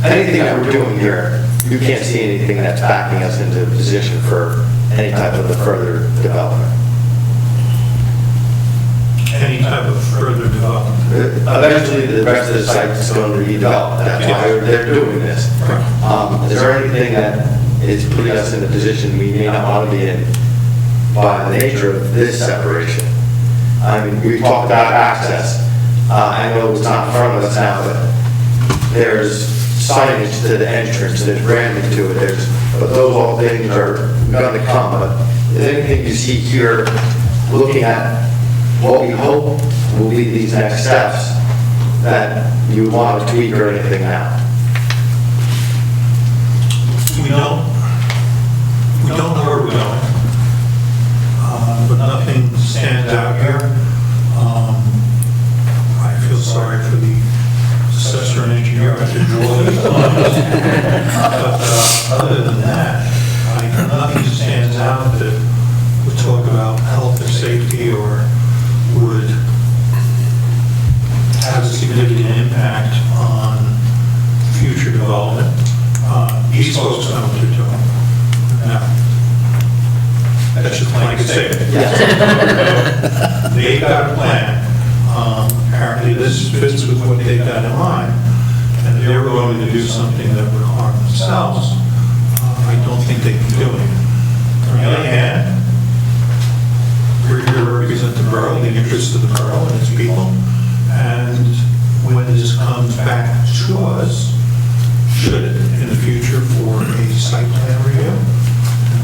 Anything that we're doing here, you can't see anything that's backing us into a position for any type of the further development. Any type of further development. Eventually, the rest of the site is going to be developed. That's why they're doing this. Is there anything that is putting us in a position we may not want to be in by the nature of this separation? I mean, we've talked about access. I know it's not in front of us now, but there's signage to the entrance, there's branding to it, but those all things are going to come. But is there anything you see here, looking at what we hope will be these next steps, that you would want to tweak or anything now? We don't know where we're going, but nothing stands out here. I feel sorry for the assessor and engineer I have to draw these lines. But other than that, nothing stands out that would talk about health and safety or would have a significant impact on future development. These folks know what they're doing. Now, that's just blanket statement. They've got a plan. Apparently this fits with what they've got in mind. And if they were going to do something that would harm themselves, I don't think they can do it. On the other hand, we're here to represent the borough, the interests of the borough and its people. And when this comes back to us, should it in the future for a site plan review,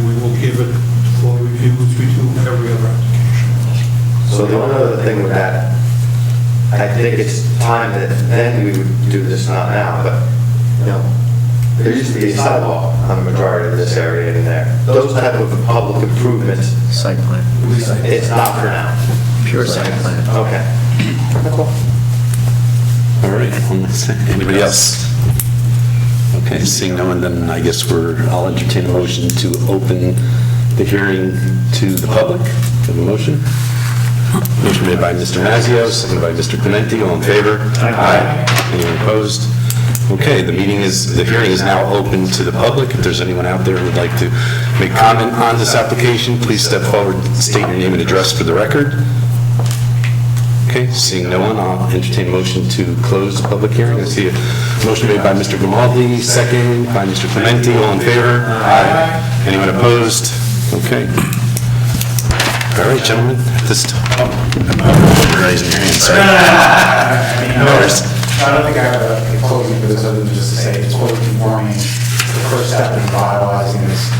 we will give it full review as we do every other application. So the only other thing with that, I think it's time that then we would do this, not now, but, you know, there used to be a sidewalk on the majority of this area in there. Those type of public improvements. Site plan. It's not for now. Pure site plan. Okay. All right. Anybody else? Okay, seeing no one, then I guess I'll entertain a motion to open the hearing to the public. Have a motion? Motion made by Mr. Mazzio, seconded by Mr. Clementi. All in favor? Aye. Anyone opposed? Okay, the hearing is now open to the public. If there's anyone out there who would like to make comment on this application, please step forward, state your name and address for the record. Okay, seeing no one, I'll entertain a motion to close the public hearing. I see a motion made by Mr. Grimaldi, second by Mr. Clementi. All in favor? Aye. Anyone opposed? Okay. All right, gentlemen, at this time. You're raising your hand, sorry. No, I don't think I have a closing for this other than just to say it's fully conforming to the first step in revitalizing this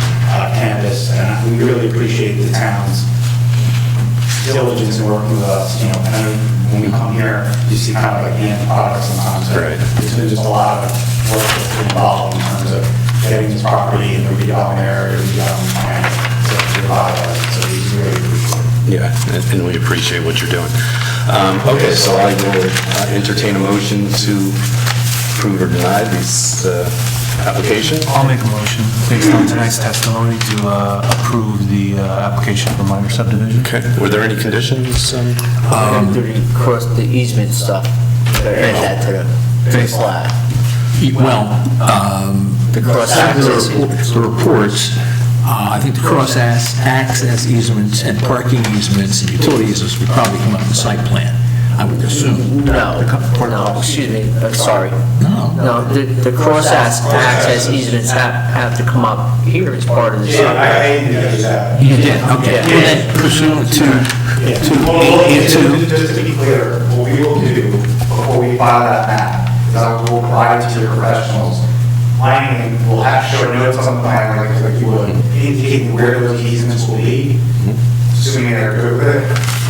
campus, and we really appreciate the town's diligence in working with us. You know, and when we come here, you see kind of like the end product sometimes. Right. There's been just a lot of work that's been involved in terms of getting this property in the redevelopment area, redevelopment plan to revitalize it. So we really appreciate it. Yeah, and we appreciate what you're doing. Okay, so I will entertain a motion to approve or deny this application. I'll make a motion based on tonight's testimony to approve the application for minor subdivision. Okay, were there any conditions? Across the easement stuff, add that to the flat. Well, The cross-access easements. the reports, I think the cross-access easements and parking easements and utility easements would probably come up in the site plan, I would assume. No, excuse me, sorry. No. No, the cross-access easements have to come up here as part of the Yeah, site. I did that. You did, okay. And then pursuant to Just to be clear, what we will do before we file that map is I will provide it to your professionals. Planning will have to show notes on the plan like you would, indicating where those easements will be, assuming they're good with it.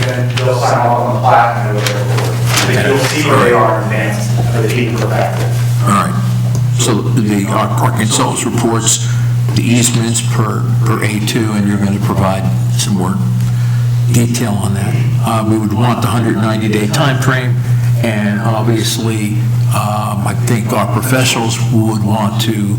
Then they'll sign off on the plat and it'll go forward. And you'll see where they are in advance of it being perfected. All right. So our consultants reports the easements per A2, and you're going to provide some more detail on that. We would want the 190-day time frame, and obviously, I think our professionals would want to,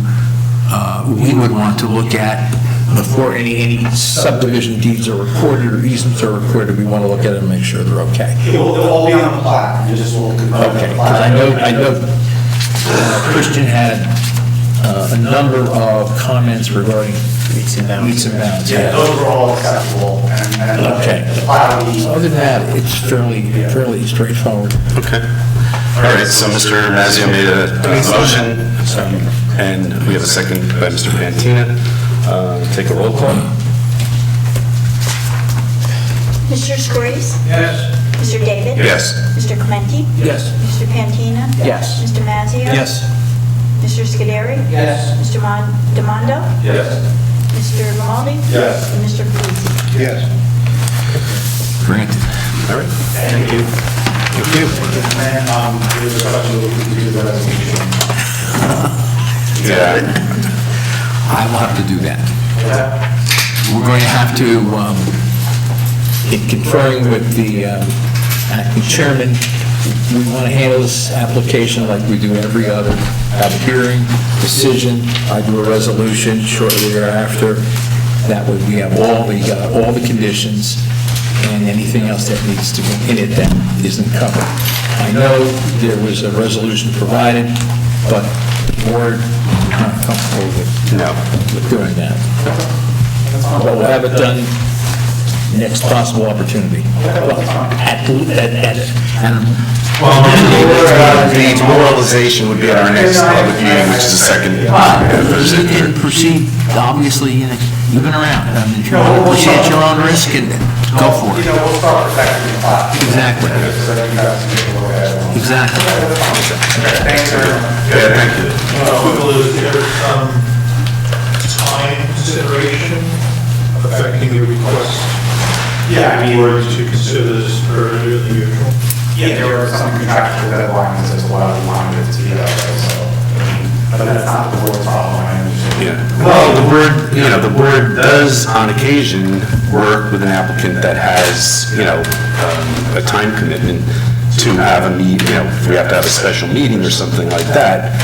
we would want to look at, before any subdivision deeds are recorded or easements are recorded, we want to look at it and make sure they're okay. They'll all be on the plat, you just will confirm the Okay, plat. because I know Christian had a number of comments regarding meets and bounds. Yeah, those are all acceptable, and Okay. the plat will be. Other than that, it's fairly straightforward. Okay. All right, so Mr. Mazzio made a motion, and we have a second by Mr. Pantina. Take a roll call. Mr. Scurries? Yes. Mr. David? Yes. Mr. Clementi? Yes. Mr. Pantina? Yes. Mr. Mazzio? Yes. Mr. Scuderi? Yes. Mr. Demondo? Yes. Mr. Grimaldi? Yes. And Mr. Parisi? Yes. Granted. All right. Thank you. Thank you. And, there's a question of the resolution. Yeah. I will have to do that. We're going to have to, in conferring with the acting chairman, we want to handle this application like we do every other. Have a hearing, decision, I do a resolution shortly thereafter. That way we have all the conditions and anything else that needs to be in it that isn't covered. I know there was a resolution provided, but the board is not comfortable with doing that. But we'll have it done next possible opportunity. The memorialization would be at our next public meeting, which is the second Thursday. And proceed, obviously, you've been around. I mean, if you want to proceed at your own risk, and go for You it. know, we'll start perfecting the plat. Exactly. So that you guys can take a look at it. Exactly. Thanks very much. Yeah, thank you. Is there some time consideration affecting your request? Yeah, I mean, Or to consider this earlier than usual? yeah, there were some contractual deadlines as to what we wanted it to be that way, so. But that's not the board's problem, I understand. Yeah. Well, the board does on occasion work with an applicant that has, a time commitment to have a meet, if we have to have a special meeting or something like that,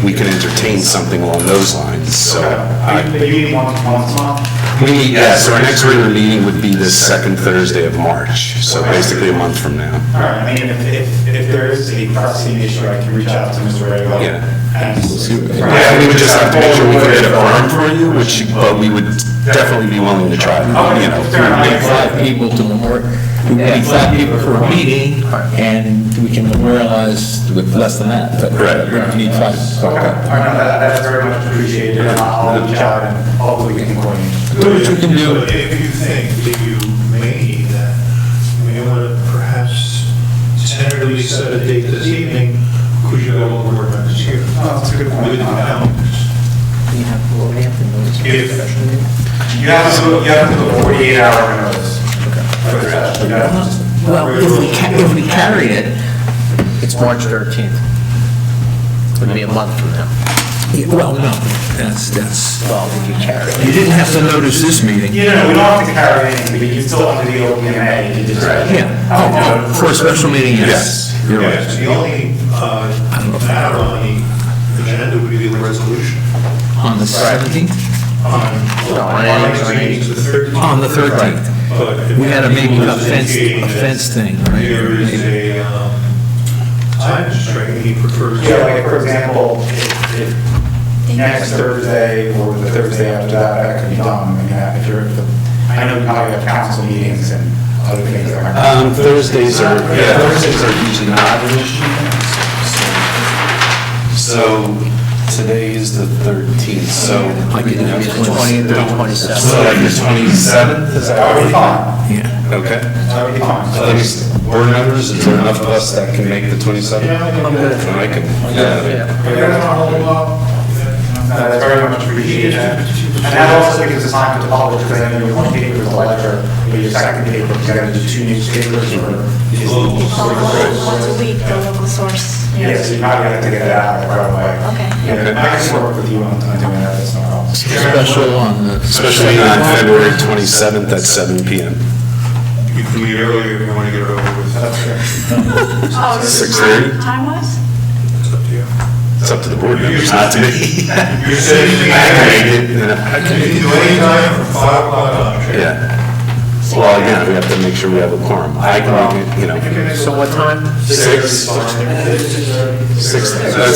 we can entertain something along those lines, so. The meeting once a month? So our next regular meeting would be the second Thursday of March, so basically a month from now. All right, I mean, if there is a pressing issue, I can reach out to Mr. Rego. Yeah. And Yeah, we would just have to make sure we can get a firm for you, but we would definitely be willing to try, We need 5 people to we need 5 people for a meeting, and we can memorialize with less than that, but we need 5. All right, no, that's very much appreciated, and I'll reach out and hopefully we can coordinate. Do what you can do. If you think that you may need that, you may want to perhaps tentatively set a date this evening, because you have all the board members here. Oh, that's a good point. With the calendars. You have to notice. You have to do a 48-hour notice. For the special. You have to just- Well, if we carry it, It's March 13th. Would be a month from now. well, no, that's, Well, if you carry it. you didn't have to notice this meeting. You know, we don't have to carry anything, but you still have to be OPMA. You just- Yeah, for a special meeting, yes. You're right. Yes, the only matter on the agenda would be the resolution. On the 17th? On the 13th. On the 13th. But We had to make a fence indicating thing, right? There is a time constraint he prefers. Yeah, like, for example, if next Thursday or the Thursday after that could be done. I mean, if you're, I know you probably have council meetings and other things that are. Thursdays are usually not an issue. So today is the 13th, so. Like you did The 20th or 27th. So like the 27th, is that Already fine. Yeah. Okay. Already fine. So that means, board members, is there enough of us that can make the 27th? I'm good. I can, yeah. That's very much appreciated. And that also gives us time to publish, because I know your one paper is a ledger, but your second paper, you gotta do 2 newspapers or. Once a week, the local source. Yes, you probably have to get it out right away. Okay. Yeah, I can work with you on doing that, that's no problem. Special on the. Especially on February 27th at 7 PM. You can meet earlier if you want to get it over with. That's good. 6:30? Time-wise? It's up to you. It's up to the board members, not to me. You're saying I can make it, you know. you can do any time from 5 o'clock on. Yeah. Well, again, we have to make sure we have a quorum. I can make it, you know. So what time? 6. Let's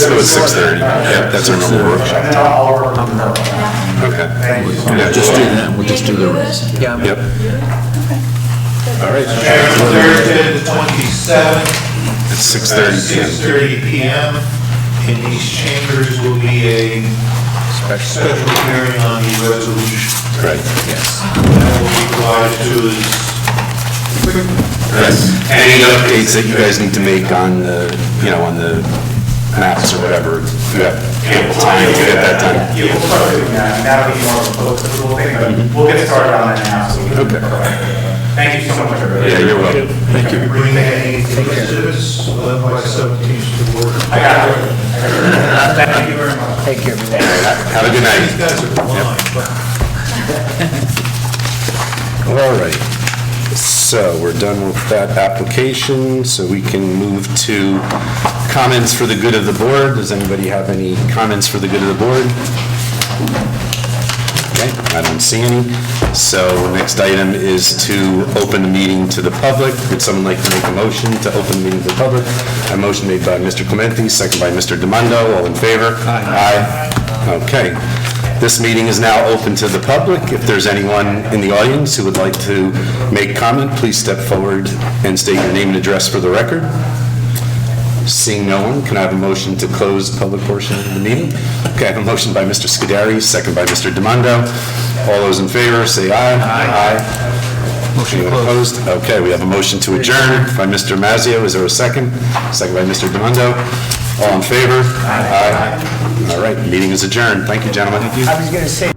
go with 6:30. Yeah, that's our normal And workshop. then I'll work on that. Okay. Thank you so Yeah, much. Just do that, we'll just do the rest. Yeah. Yep. All right. Thursday, the 27th, It's 6:30 PM. 6:30 PM. In these chambers will be a special hearing on the resolution. Right. That will be provided to us. Any updates that you guys need to make on the, you know, on the maps or whatever, you have ample time to get that done. Yeah, we'll start doing that. That'll be more of a post-approval thing, but we'll get started on that now, so we can. Okay. Thank you so much, everybody. Yeah, you're welcome. Thank you. Bring any exhibits, 11 by 17 to the board. I got it. Thank you very much. Take care, everybody. Have a good night. These guys are blind, but All right, so we're done with that application, so we can move to comments for the good of the board. Does anybody have any comments for the good of the board? Okay, I don't see any. So next item is to open the meeting to the public. Would someone like to make a motion to open the meeting to the public? A motion made by Mr. Clementi, second by Mr. Demondo. All in favor? Aye. Okay. This meeting is now open to the public. If there's anyone in the audience who would like to make comment, please step forward and state your name and address for the record. Seeing no one, can I have a motion to close the public portion of the meeting? Okay, I have a motion by Mr. Scuderi, second by Mr. Demondo. All those in favor, say aye. Aye. Motion opposed? Okay, we have a motion to adjourn by Mr. Mazzio. Is there a second? Second by Mr. Demondo. All in favor? Aye. All right, meeting is adjourned. Thank you, gentlemen. I was going to say.